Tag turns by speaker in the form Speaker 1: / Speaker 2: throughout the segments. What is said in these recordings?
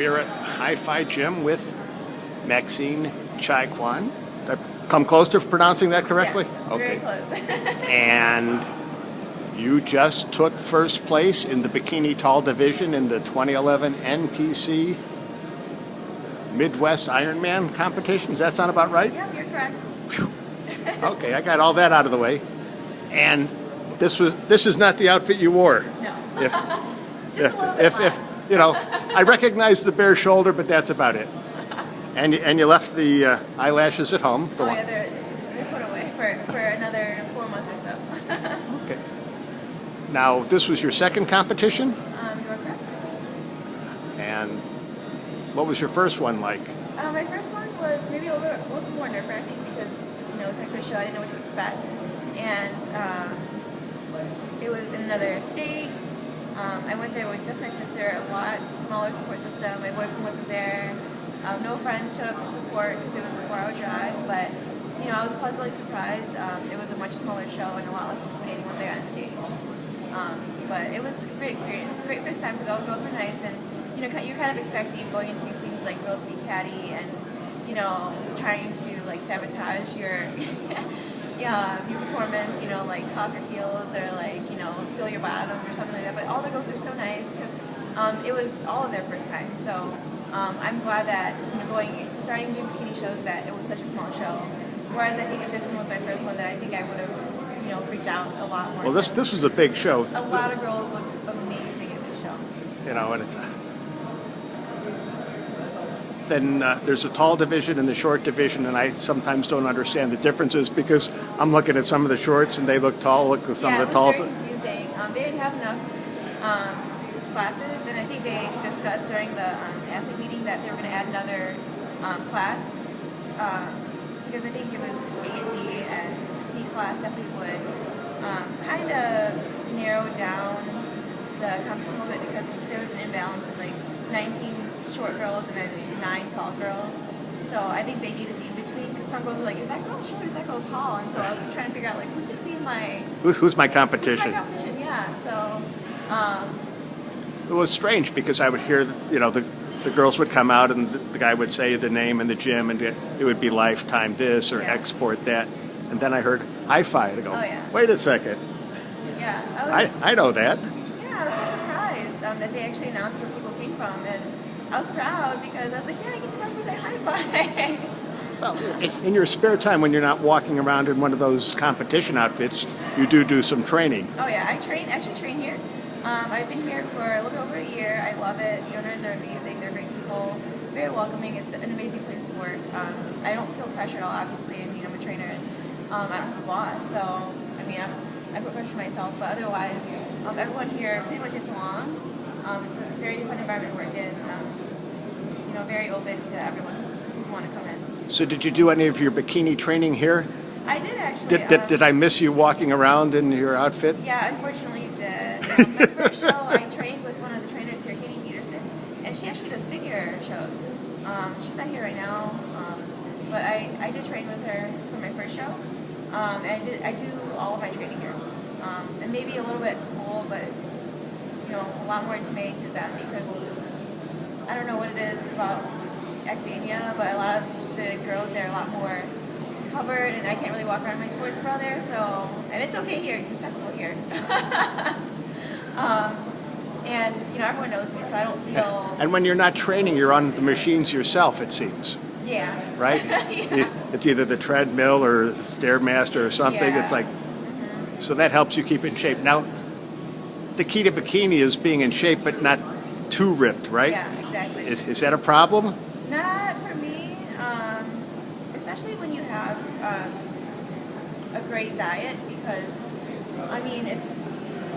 Speaker 1: We're at HiFi Gym with Maxine Chaikouang. Did I come close to pronouncing that correctly?
Speaker 2: Yes,
Speaker 1: okay.
Speaker 2: very close.
Speaker 1: And you just took first place in the Bikini Tall division in the 2011 NPC Midwest Ironman competition. Does that sound about right?
Speaker 2: Yeah, you're correct.
Speaker 1: Okay, I got all that out of the way. And this is not the outfit you wore.
Speaker 2: No.
Speaker 1: If
Speaker 2: Just a little bit less.
Speaker 1: you know, I recognize the bare shoulder, but that's about it. And you left the eyelashes at home.
Speaker 2: Oh yeah, they're put away for another 4 months or so.
Speaker 1: Okay. Now, this was your second competition?
Speaker 2: You're correct.
Speaker 1: And what was your first one like?
Speaker 2: My first one was maybe a little bit more nerve-wracking because it was my first show. I didn't know what to expect, and it was in another state. I went there with just my sister, a lot smaller support system. My boyfriend wasn't there. No friends showed up to support because it was a 4-hour drive, but I was pleasantly surprised. It was a much smaller show and a lot less intimidating once I got on stage. But it was a great experience. Great first time because all the girls were nice, and you're kind of expecting going into these things like girls to be catty and trying to like sabotage your your performance, like cock your heels or like steal your bottom or something like that. But all the girls were so nice because it was all of their first time. So I'm glad that starting doing bikini shows that it was such a small show. Whereas I think if this one was my first one, that I think I would have freaked out a lot more.
Speaker 1: Well, this was a big show.
Speaker 2: A lot of girls looked amazing at this show.
Speaker 1: And it's then there's a tall division and the short division, and I sometimes don't understand the differences because I'm looking at some of the shorts and they look tall. Look at some of the talls.
Speaker 2: Yeah, it was very confusing. They didn't have enough classes, and I think they discussed during the athlete meeting that they were going to add another class because I think it was A and B, and C class definitely would kind of narrow down the competition a little bit because there was an imbalance with like 19 short girls and then 9 tall girls. So I think they needed the in-between because some girls were like, is that girl short, is that girl tall? And so I was just trying to figure out like, who's going to be my...
Speaker 1: Who's my competition?
Speaker 2: Who's my competition, yeah. So...
Speaker 1: It was strange because I would hear, the girls would come out and the guy would say the name in the gym and it would be lifetime this or export that. And then I heard HiFi and I go,
Speaker 2: oh, yeah.
Speaker 1: Wait a second.
Speaker 2: Yeah.
Speaker 1: I know that.
Speaker 2: Yeah, I was so surprised that they actually announced where people came from. And I was proud because I was like, yeah, I get to represent HiFi.
Speaker 1: Well, in your spare time when you're not walking around in one of those competition outfits, you do some training.
Speaker 2: Oh yeah, I actually train here. I've been here for a little bit over a year. I love it. The owners are amazing. They're great people, very welcoming. It's an amazing place to work. I don't feel pressure at all, obviously. I'm a trainer and I don't have a boss, so I put pressure on myself. But otherwise, everyone here pretty much gets along. It's a very different environment to work in. Very open to everyone who want to come in.
Speaker 1: So did you do any of your bikini training here?
Speaker 2: I did actually.
Speaker 1: Did I miss you walking around in your outfit?
Speaker 2: Yeah, unfortunately you did. My first show, I trained with one of the trainers here, Katie Peterson, and she actually does figure shows. She's not here right now, but I did train with her for my first show, and I do all of my training here, and maybe a little bit at school, but it's a lot more intimate to them because I don't know what it is about academia, but a lot of the girls there are a lot more covered, and I can't really walk around in my sports bra there, so, and it's okay here, it's acceptable here. And, everyone knows me, so I don't feel...
Speaker 1: And when you're not training, you're on the machines yourself, it seems.
Speaker 2: Yeah.
Speaker 1: Right?
Speaker 2: Yeah.
Speaker 1: It's either the treadmill or the Stairmaster or something.
Speaker 2: Yeah.
Speaker 1: It's like, so that helps you keep in shape. Now, the key to bikini is being in shape, but not too ripped, right?
Speaker 2: Yeah, exactly.
Speaker 1: Is that a problem?
Speaker 2: Not for me, especially when you have a great diet, because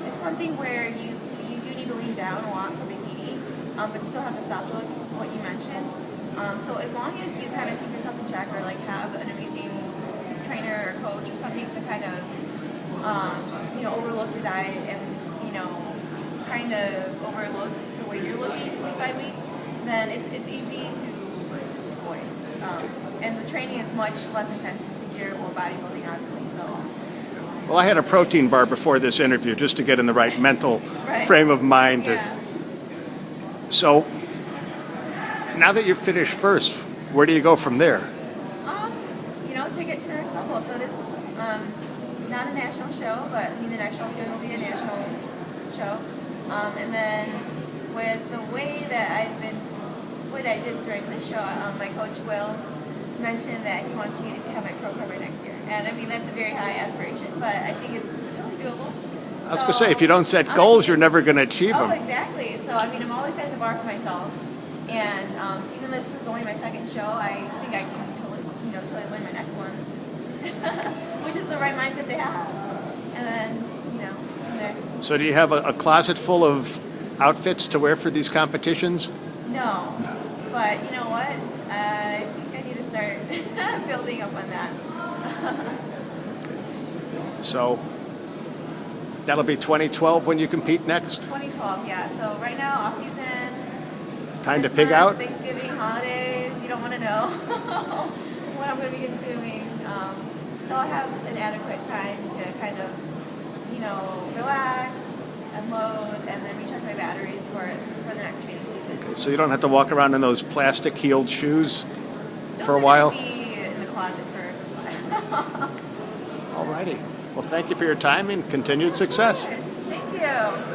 Speaker 2: it's one thing where you do need to lean down a lot for bikini, but still have the soft look, what you mentioned. So as long as you kind of keep yourself in check or like have an amazing trainer or coach or something to kind of overlook your diet and kind of overlook the way you're looking week by week, then it's easy to avoid. And the training is much less intense than figure or bodybuilding, obviously. So.
Speaker 1: Well, I had a protein bar before this interview just to get in the right mental frame of mind.
Speaker 2: Yeah.
Speaker 1: So, Now that you've finished first, where do you go from there?
Speaker 2: Take it to the next level. So this was not a national show, but I mean the next show will be a national show. And then with the way that what I did during this show, my coach Will mentioned that he wants me to have my pro cover next year. And I mean that's a very high aspiration, but I think it's totally doable.
Speaker 1: I was going to say, if you don't set goals, you're never going to achieve them.
Speaker 2: Oh, exactly. So I mean, I'm always setting the bar for myself. And even though this was only my second show, I think I can totally win my next one, which is the right mindset to have. And then, from there.
Speaker 1: So do you have a closet full of outfits to wear for these competitions?
Speaker 2: No, but you know what? I think I need to start building up on that.
Speaker 1: So that'll be 2012 when you compete next?
Speaker 2: 2012, yeah. So right now, off season.
Speaker 1: Time to pig out?
Speaker 2: Thanksgiving, holidays, you don't want to know what I'm going to be consuming. So I'll have an adequate time to kind of, relax, unload, and then recharge my batteries for the next training season.
Speaker 1: Okay, so you don't have to walk around in those plastic heeled shoes for a
Speaker 2: Those
Speaker 1: while?
Speaker 2: are going to be in the closet for a while.
Speaker 1: All righty. Well, thank you for your time and continued success.
Speaker 2: Thank you.